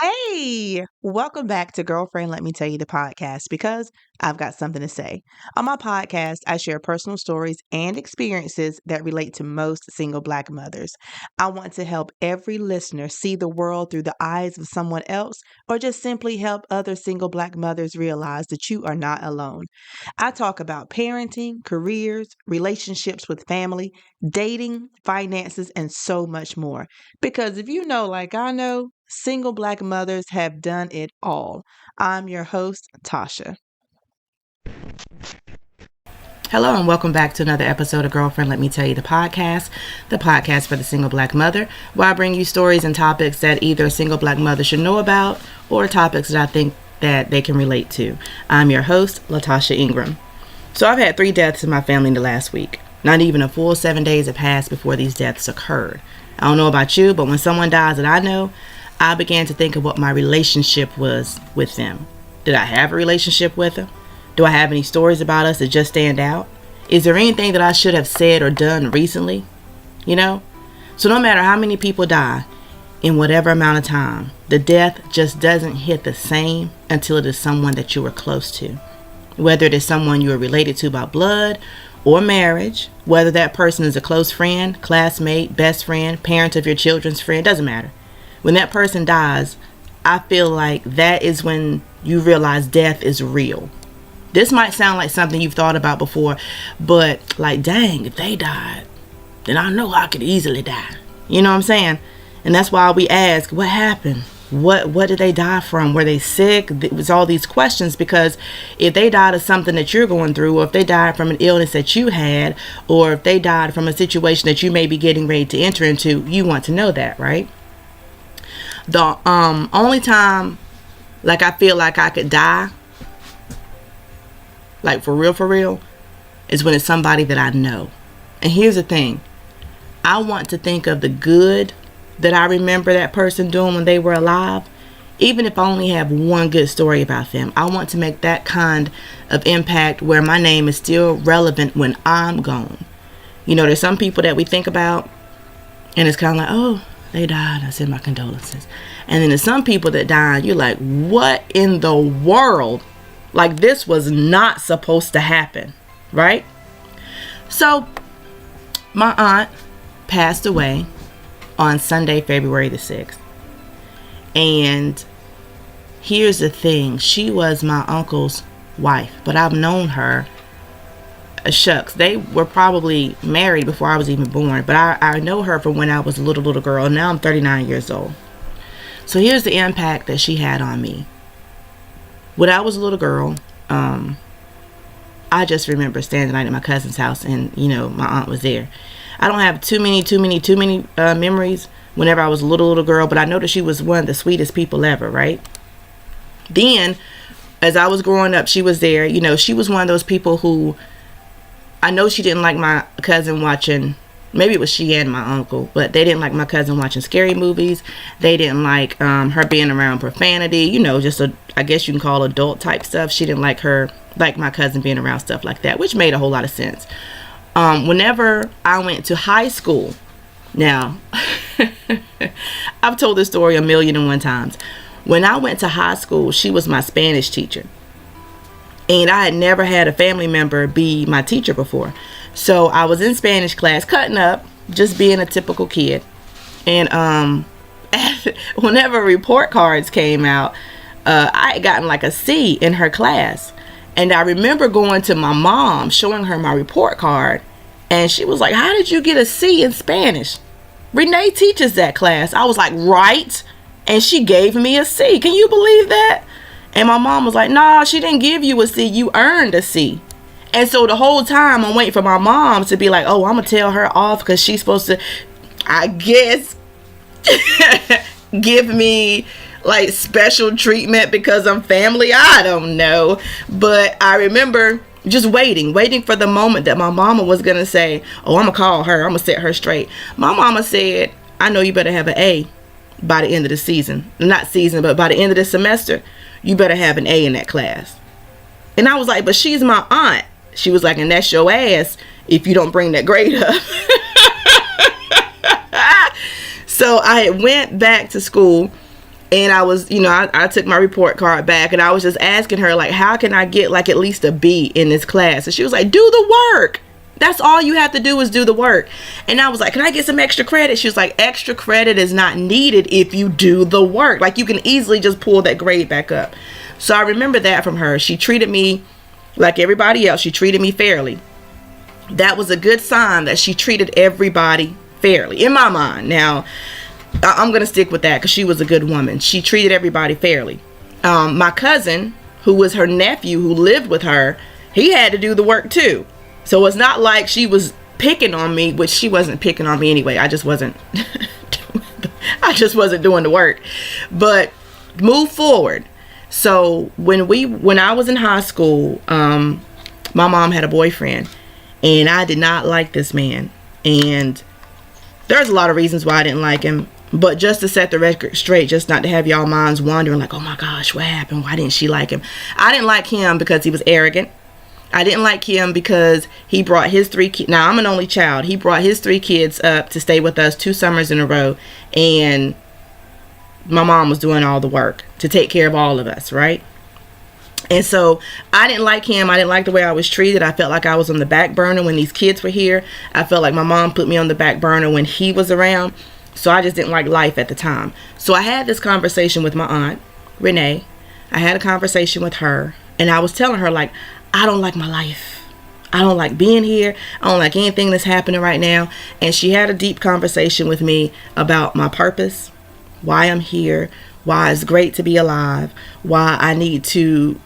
Hey, welcome back to Girlfriend Let Me Tell You the podcast because I've got something to say. On my podcast, I share personal stories and experiences that relate to most single Black mothers. I want to help every listener see the world through the eyes of someone else or just simply help other single Black mothers realize that you are not alone. I talk about parenting, careers, relationships with family, dating, finances, and so much more. Because if you know, like I know, single Black mothers have done it all. I'm your host, Tasha. Hello and welcome back to another episode of Girlfriend Let Me Tell You the podcast for the single Black mother, where I bring you stories and topics that either a single Black mother should know about or topics that I think that they can relate to. I'm your host, Latasha Ingram. So I've had 3 deaths in my family in the last week. Not even a full 7 days have passed before these deaths occurred. I don't know about you, but when someone dies that I know, I began to think of what my relationship was with them. Did I have a relationship with them? Do I have any stories about us that just stand out? Is there anything that I should have said or done recently? So no matter how many people die in whatever amount of time, the death just doesn't hit the same until it is someone that you are close to. Whether it is someone you are related to by blood or marriage, whether that person is a close friend, classmate, best friend, parent of your children's friend, doesn't matter. When that person dies, I feel like that is when you realize death is real. This might sound like something you've thought about before, but like, dang, if they died, then I know I could easily die. You know what I'm saying? And that's why we ask, what happened? What did they die from? Were they sick? It was all these questions, because if they died of something that you're going through, or if they died from an illness that you had, or if they died from a situation that you may be getting ready to enter into, you want to know that, right? The only time like I feel like I could die, like for real, is when it's somebody that I know. And here's the thing. I want to think of the good that I remember that person doing when they were alive. Even if I only have one good story about them, I want to make that kind of impact where my name is still relevant when I'm gone. There's some people that we think about and it's kind of like, oh, they died, I send my condolences. And then there's some people that died, you're like, what in the world? Like, this was not supposed to happen, right? So, my aunt passed away on Sunday, February the 6th. And here's the thing. She was my uncle's wife, but I've known her. Shucks, they were probably married before I was even born. But I know her from when I was a little girl. And now I'm 39 years old. So here's the impact that she had on me. When I was a little girl, I just remember standing the night at my cousin's house, and my aunt was there. I don't have too many memories whenever I was a little girl, but I know that she was one of the sweetest people ever, right? Then, as I was growing up, she was there. She was one of those people who, I know she didn't like my cousin watching, maybe it was she and my uncle, but they didn't like my cousin watching scary movies. They didn't like her being around profanity, just I guess you can call adult type stuff. She didn't like my cousin being around stuff like that, which made a whole lot of sense. Whenever I went to high school, now, I've told this story 1,000,001 times. When I went to high school, she was my Spanish teacher. And I had never had a family member be my teacher before. So I was in Spanish class, cutting up, just being a typical kid. And whenever report cards came out, I had gotten like a C in her class. And I remember going to my mom, showing her my report card. And she was like, how did you get a C in Spanish? Renee teaches that class. I was like, right. And she gave me a C. Can you believe that? And my mom was like, nah, she didn't give you a C. You earned a C. And so the whole time I'm waiting for my mom to be like, oh, I'm going to tell her off because she's supposed to, I guess, give me like special treatment because I'm family. I don't know. But I remember just waiting for the moment that my mama was going to say, oh, I'm going to call her. I'm going to set her straight. My mama said, I know you better have an A by the end of the season. Not season, but by the end of the semester, you better have an A in that class. And I was like, but she's my aunt. She was like, and that's your ass if you don't bring that grade up. So I went back to school And I was, I took my report card back, and I was just asking her, like, how can I get like at least a B in this class? And she was like, do the work. That's all you have to do is do the work. And I was like, can I get some extra credit? She was like, extra credit is not needed if you do the work. Like, you can easily just pull that grade back up. So I remember that from her. She treated me like everybody else. She treated me fairly. That was a good sign that she treated everybody fairly in my mind. Now, I'm going to stick with that because she was a good woman. She treated everybody fairly. My cousin, who was her nephew, who lived with her, he had to do the work too. So it's not like she was picking on me, which she wasn't picking on me anyway. I just wasn't doing the work. But move forward. So when I was in high school, my mom had a boyfriend, and I did not like this man. And there's a lot of reasons why I didn't like him. But just to set the record straight, just not to have y'all minds wondering like, oh my gosh, what happened? Why didn't she like him? I didn't like him because he was arrogant. I didn't like him because he brought his 3 kids. Now, I'm an only child. He brought his 3 kids up to stay with us 2 summers in a row. And my mom was doing all the work to take care of all of us, right? And so I didn't like him. I didn't like the way I was treated. I felt like I was on the back burner when these kids were here. I felt like my mom put me on the back burner when he was around. So I just didn't like life at the time. So I had this conversation with my aunt, Renee. I had a conversation with her, and I was telling her, like, I don't like my life. I don't like being here. I don't like anything that's happening right now. And she had a deep conversation with me about my purpose, why I'm here, why it's great to be alive, why I need to,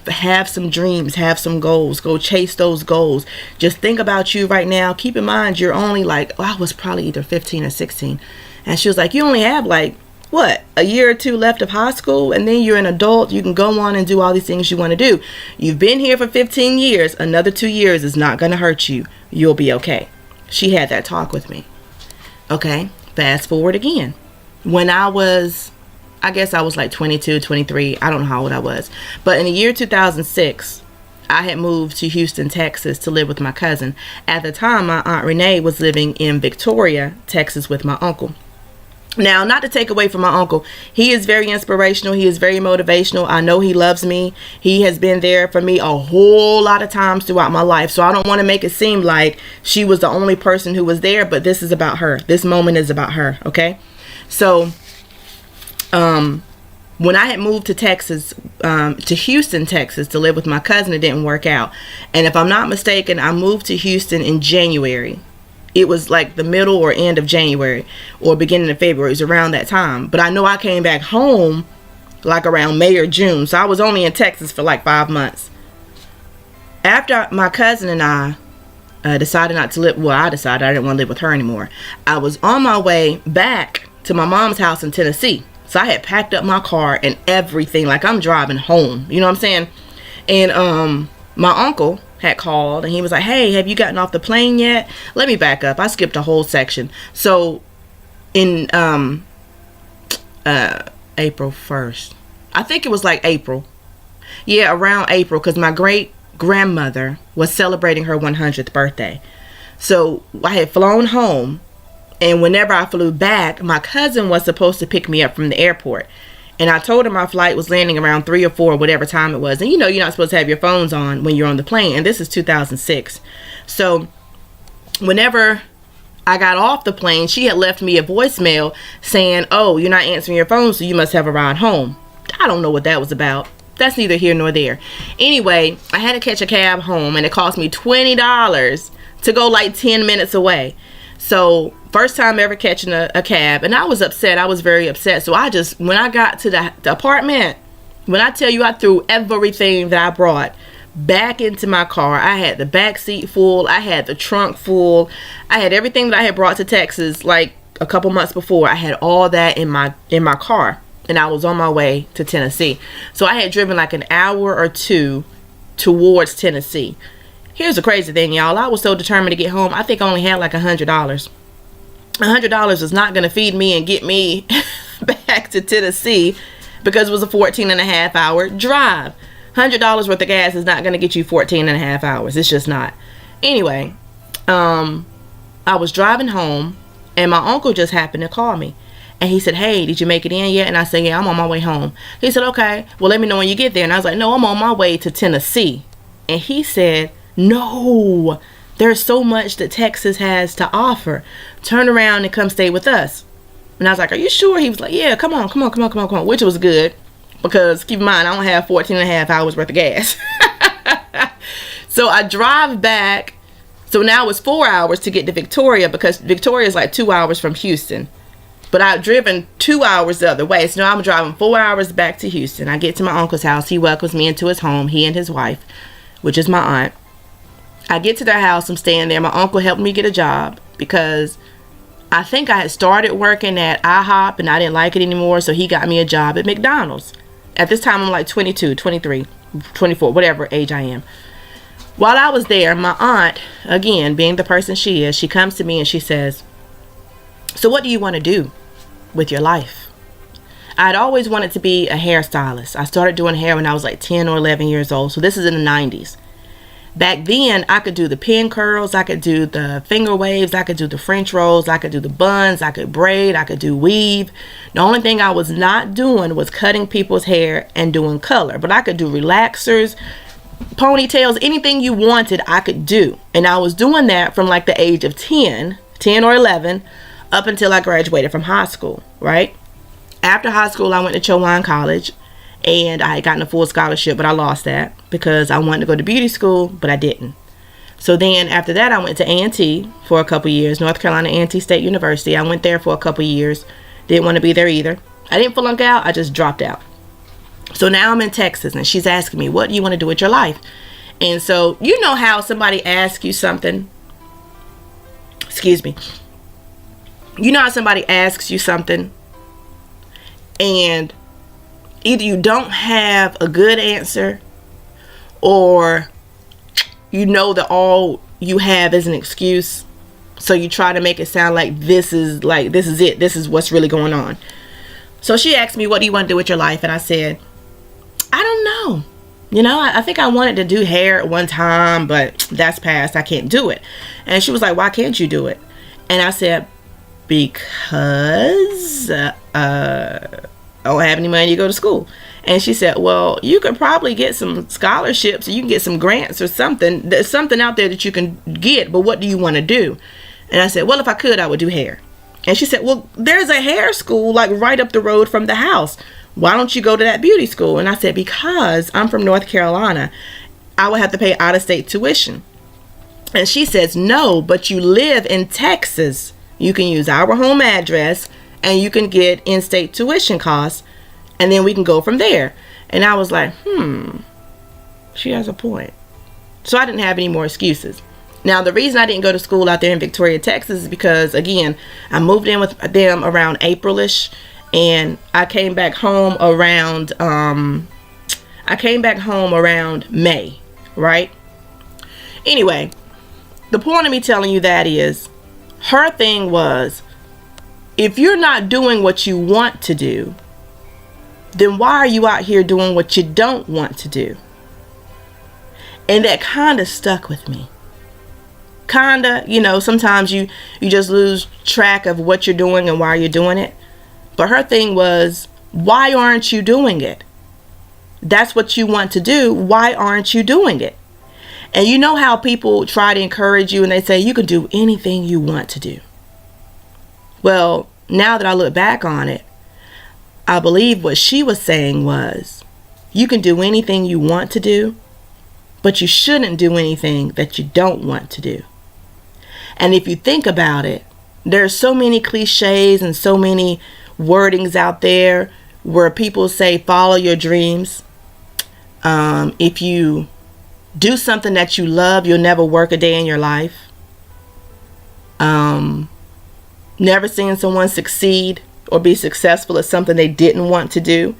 have some dreams, have some goals, go chase those goals. Just think about you right now. Keep in mind, you're only I was probably either 15 or 16. And she was like, you only have a year or 2 left of high school, and then you're an adult. You can go on and do all these things you want to do. You've been here for 15 years. Another 2 years is not going to hurt you. You'll be okay. She had that talk with me. Okay, fast forward again. When I guess I was like 22, 23. I don't know how old I was. But in the year 2006, I had moved to Houston, Texas to live with my cousin. At the time, my Aunt Renee was living in Victoria, Texas with my uncle. Now, not to take away from my uncle, he is very inspirational. He is very motivational. I know he loves me. He has been there for me a whole lot of times throughout my life. So I don't want to make it seem like she was the only person who was there, but this is about her. This moment is about her, okay? So when I had moved to Texas, to Houston, Texas to live with my cousin, it didn't work out. And if I'm not mistaken, I moved to Houston in January. It was like the middle or end of January or beginning of February. It was around that time. But I know I came back home like around May or June. So I was only in Texas for like 5 months. After my cousin and I decided not to live, I decided I didn't want to live with her anymore. I was on my way back to my mom's house in Tennessee. So I had packed up my car and everything, like I'm driving home. You know what I'm saying? And my uncle had called and he was like, hey, have you gotten off the plane yet? Let me back up. I skipped a whole section. So in April 1st, I think it was like April. Yeah, around April, because my great grandmother was celebrating her 100th birthday. So I had flown home. And whenever I flew back, my cousin was supposed to pick me up from the airport. And I told her my flight was landing around 3 or 4, whatever time it was. And you're not supposed to have your phones on when you're on the plane. And this is 2006. So whenever I got off the plane, she had left me a voicemail saying, oh, you're not answering your phone, so you must have a ride home. I don't know what that was about. That's neither here nor there. Anyway, I had to catch a cab home, and it cost me $20 to go like 10 minutes away. So first time ever catching a cab, and I was upset. I was very upset. So when I got to the apartment, when I tell you I threw everything that I brought back into my car. I had the back seat full. I had the trunk full. I had everything that I had brought to Texas like a couple months before. I had all that in my car, and I was on my way to Tennessee. So I had driven like an hour or 2 towards Tennessee. Here's the crazy thing, y'all. I was so determined to get home. I think I only had like $100. $100 was not going to feed me and get me back to Tennessee because it was a 14.5-hour drive. $100 worth of gas is not going to get you 14.5 hours. It's just not. Anyway, I was driving home, and my uncle just happened to call me. And he said, hey, did you make it in yet? And I said, yeah, I'm on my way home. He said, okay, well, let me know when you get there. And I was like, no, I'm on my way to Tennessee. And he said, no, there's so much that Texas has to offer. Turn around and come stay with us. And I was like, are you sure? He was like, yeah, come on, which was good because keep in mind, I don't have 14 and a half hours worth of gas. So I drive back. So now it's 4 hours to get to Victoria because Victoria is like 2 hours from Houston. But I've driven 2 hours the other way. So now I'm driving 4 hours back to Houston. I get to my uncle's house. He welcomes me into his home, he and his wife, which is my aunt. I get to their house. I'm staying there. My uncle helped me get a job because I think I had started working at IHOP and I didn't like it anymore. So he got me a job at McDonald's. At this time, I'm like 22, 23, 24, whatever age I am. While I was there, my aunt, again, being the person she is, she comes to me and she says, so what do you want to do with your life? I'd always wanted to be a hairstylist. I started doing hair when I was like 10 or 11 years old. So this is in the 90s. Back then, I could do the pin curls. I could do the finger waves. I could do the French rolls. I could do the buns. I could braid. I could do weave. The only thing I was not doing was cutting people's hair and doing color. But I could do relaxers, ponytails, anything you wanted, I could do. And I was doing that from like the age of 10 or 11 up until I graduated from high school, right? After high school, I went to Chowan College and I had gotten a full scholarship, but I lost that because I wanted to go to beauty school, but I didn't. So then after that, I went to A&T for a couple years, North Carolina A&T State University. I went there for a couple years. Didn't want to be there either. I didn't flunk out. I just dropped out. So now I'm in Texas and she's asking me, what do you want to do with your life? And so you know how somebody asks you something. Excuse me. You know how somebody asks you something and either you don't have a good answer or you know that all you have is an excuse. So you try to make it sound like this is it. This is what's really going on. So she asked me, what do you want to do with your life? And I said, I don't know. You know, I think I wanted to do hair at one time, but that's past. I can't do it. And she was like, why can't you do it? And I said, because I don't have any money to go to school. And she said, well, you could probably get some scholarships or you can get some grants or something. There's something out there that you can get, but what do you want to do? And I said, well, if I could, I would do hair. And she said, well, there's a hair school like right up the road from the house. Why don't you go to that beauty school? And I said, because I'm from North Carolina, I would have to pay out-of-state tuition. And she says, no, but you live in Texas. You can use our home address and you can get in-state tuition costs. And then we can go from there. And I was like, she has a point. So I didn't have any more excuses. Now, the reason I didn't go to school out there in Victoria, Texas is because, again, I moved in with them around April-ish. And I came back home around May, right? Anyway, the point of me telling you that is, her thing was, if you're not doing what you want to do, then why are you out here doing what you don't want to do? And that kind of stuck with me. Sometimes you just lose track of what you're doing and why you're doing it. But her thing was, why aren't you doing it? That's what you want to do. Why aren't you doing it? And you know how people try to encourage you and they say, you can do anything you want to do. Well, now that I look back on it, I believe what she was saying was, you can do anything you want to do, but you shouldn't do anything that you don't want to do. And if you think about it, there's so many cliches and so many wordings out there where people say follow your dreams. If you do something that you love, you'll never work a day in your life. Never seeing someone succeed or be successful at something they didn't want to do.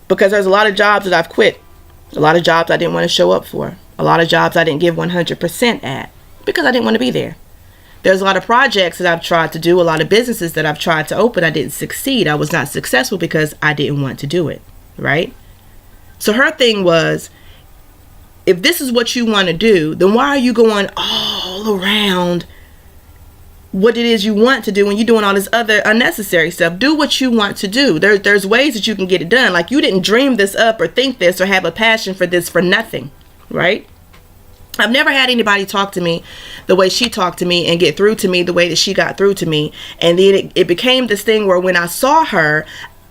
Because there's a lot of jobs that I've quit. A lot of jobs I didn't want to show up for. A lot of jobs I didn't give 100% at because I didn't want to be there. There's a lot of projects that I've tried to do, a lot of businesses that I've tried to open. I didn't succeed. I was not successful because I didn't want to do it, right? So her thing was, if this is what you want to do, then why are you going all around what it is you want to do when you're doing all this other unnecessary stuff. Do what you want to do. There's ways that you can get it done. Like, you didn't dream this up or think this or have a passion for this for nothing, right? I've never had anybody talk to me the way she talked to me and get through to me the way that she got through to me. And then it became this thing where when I saw her,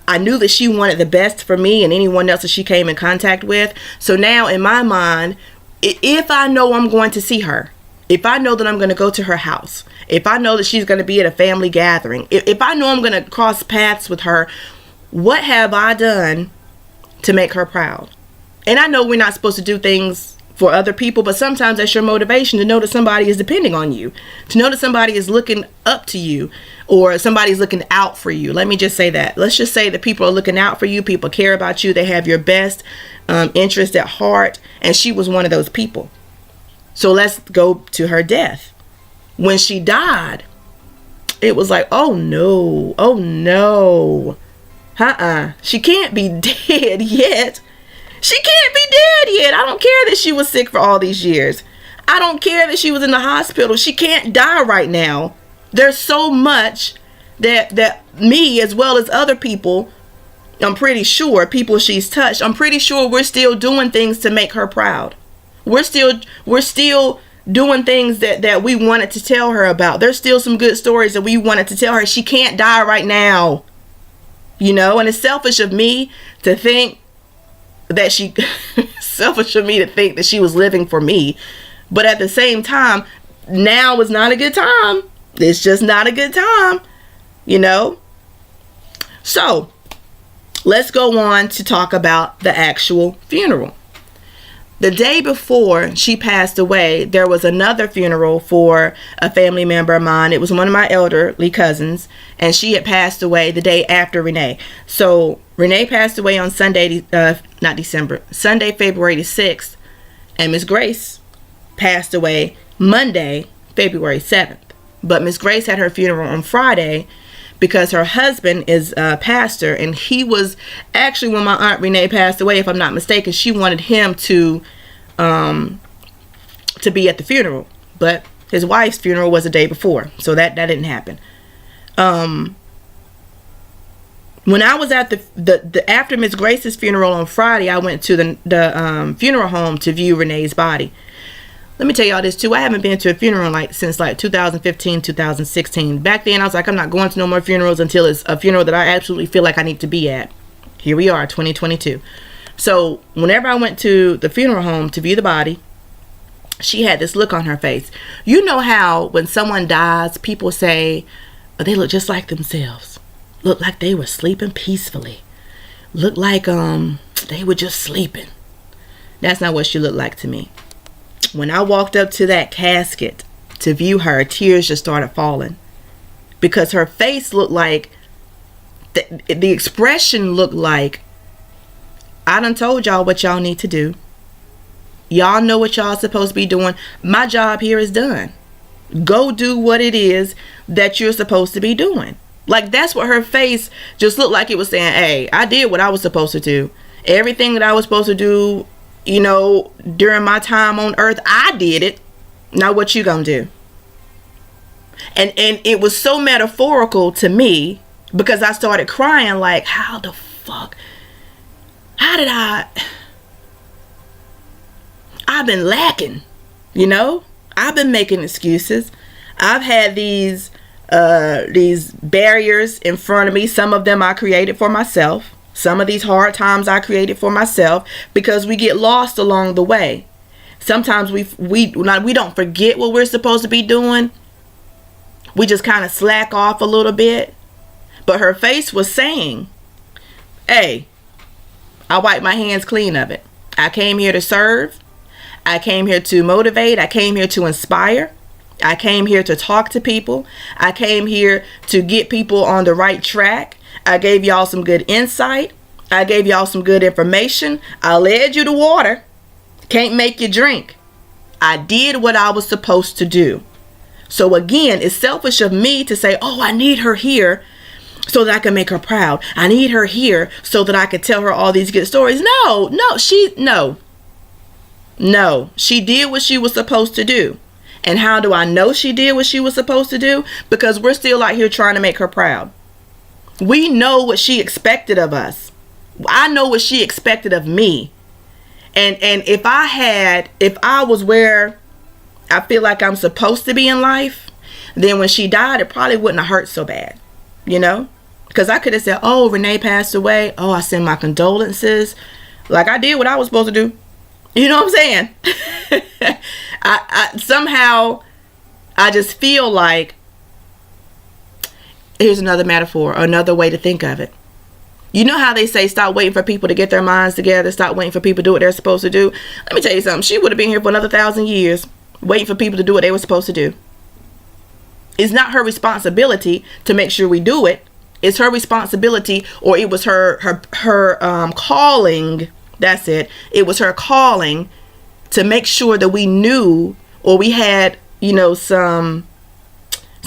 I knew that she wanted the best for me and anyone else that she came in contact with. So now in my mind, if I know I'm going to see her, if I know that I'm going to go to her house, if I know that she's going to be at a family gathering, if I know I'm going to cross paths with her, what have I done to make her proud? And I know we're not supposed to do things for other people, but sometimes that's your motivation, to know that somebody is depending on you, to know that somebody is looking up to you, or somebody's looking out for you. Let me just say that. Let's just say that people are looking out for you. People care about you. They have your best interest at heart. And she was one of those people. So let's go to her death. When she died, it was like, oh no, she can't be dead yet. She can't be dead yet. I don't care that she was sick for all these years. I don't care that she was in the hospital. She can't die right now. There's so much that me, as well as other people, I'm pretty sure, people she's touched, I'm pretty sure we're still doing things to make her proud. We're still doing things that we wanted to tell her about. There's still some good stories that we wanted to tell her. She can't die right now. And it's selfish of me to think that she was living for me. But at the same time, now is not a good time. It's just not a good time, So let's go on to talk about the actual funeral. The day before she passed away, there was another funeral for a family member of mine. It was one of my elderly cousins, and she had passed away the day after Renee. So Renee passed away on Sunday, Sunday, February 6th, and Miss Grace passed away Monday, February 7th. But Miss Grace had her funeral on Friday because her husband is a pastor, and he was actually, when my Aunt Renee passed away, if I'm not mistaken, she wanted him to be at the funeral, but his wife's funeral was the day before, so that didn't happen. When I was at the after Miss Grace's funeral on Friday, I went to the funeral home to view Renee's body. Let me tell y'all this too. I haven't been to a funeral since 2015, 2016. Back then, I was like, I'm not going to no more funerals until it's a funeral that I absolutely feel like I need to be at. Here we are, 2022. So whenever I went to the funeral home to view the body, she had this look on her face. You know how when someone dies, people say, oh, they look just like themselves. Look like they were sleeping peacefully. Look like they were just sleeping. That's not what she looked like to me. When I walked up to that casket to view her, tears just started falling. Because her face looked like, the expression looked like, I done told y'all what y'all need to do. Y'all know what y'all supposed to be doing. My job here is done. Go do what it is that you're supposed to be doing. Like, that's what her face just looked like. It was saying, hey, I did what I was supposed to do. Everything that I was supposed to do, during my time on earth, I did it. Now what you gonna do? And it was so metaphorical to me, because I started crying like, how the fuck? How did I've been lacking, I've been making excuses. I've had these barriers in front of me. Some of them I created for myself. Some of these hard times I created for myself, because we get lost along the way. Sometimes we don't forget what we're supposed to be doing. We just kind of slack off a little bit. But her face was saying, hey, I wiped my hands clean of it. I came here to serve. I came here to motivate. I came here to inspire. I came here to talk to people. I came here to get people on the right track. I gave y'all some good insight. I gave y'all some good information. I led you to water. Can't make you drink. I did what I was supposed to do. So again, it's selfish of me to say, oh, I need her here so that I can make her proud. I need her here so that I can tell her all these good stories. No, she did what she was supposed to do. And how do I know she did what she was supposed to do? Because we're still out here trying to make her proud. We know what she expected of us. I know what she expected of me. And if I was where I feel like I'm supposed to be in life, then when she died, it probably wouldn't have hurt so bad, you know? Because I could have said, oh, Renee passed away. Oh, I send my condolences. Like, I did what I was supposed to do. You know what I'm saying? I somehow, I just feel like, here's another metaphor, another way to think of it. You know how they say stop waiting for people to get their minds together, stop waiting for people to do what they're supposed to do? Let me tell you something. She would have been here for another 1,000 years waiting for people to do what they were supposed to do. It's not her responsibility to make sure we do it. It's her responsibility, or it was her calling. That's it. It was her calling to make sure that we knew, or we had, you know, some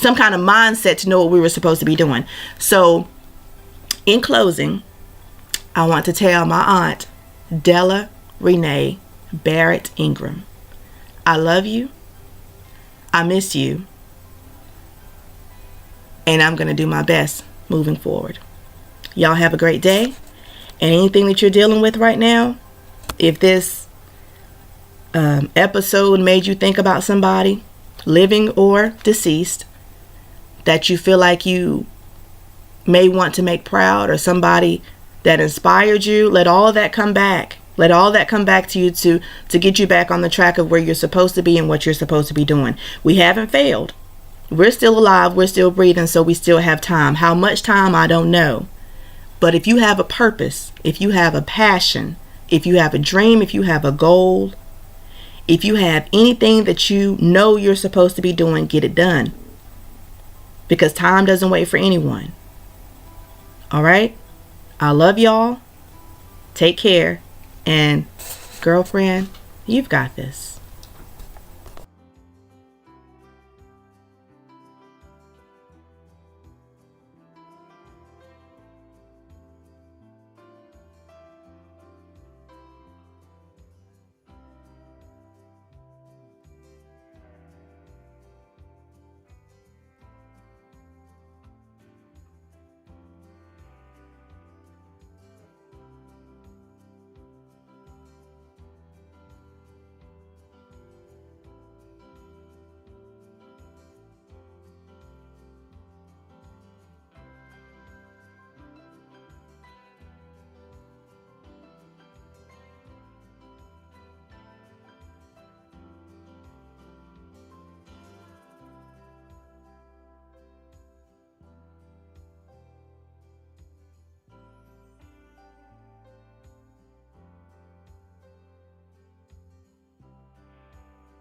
kind of mindset to know what we were supposed to be doing. So in closing, I want to tell my aunt, Della Renee Barrett Ingram, I love you. I miss you. And I'm going to do my best moving forward. Y'all have a great day. And anything that you're dealing with right now, if this episode made you think about somebody, living or deceased, that you feel like you may want to make proud, or somebody that inspired you, let all of that come back. Let all that come back to you to get you back on the track of where you're supposed to be and what you're supposed to be doing. We haven't failed. We're still alive. We're still breathing. So we still have time. How much time, I don't know. But if you have a purpose, if you have a passion, if you have a dream, if you have a goal, if you have anything that you know you're supposed to be doing, get it done. Because time doesn't wait for anyone. All right? I love y'all. Take care. And girlfriend, you've got this.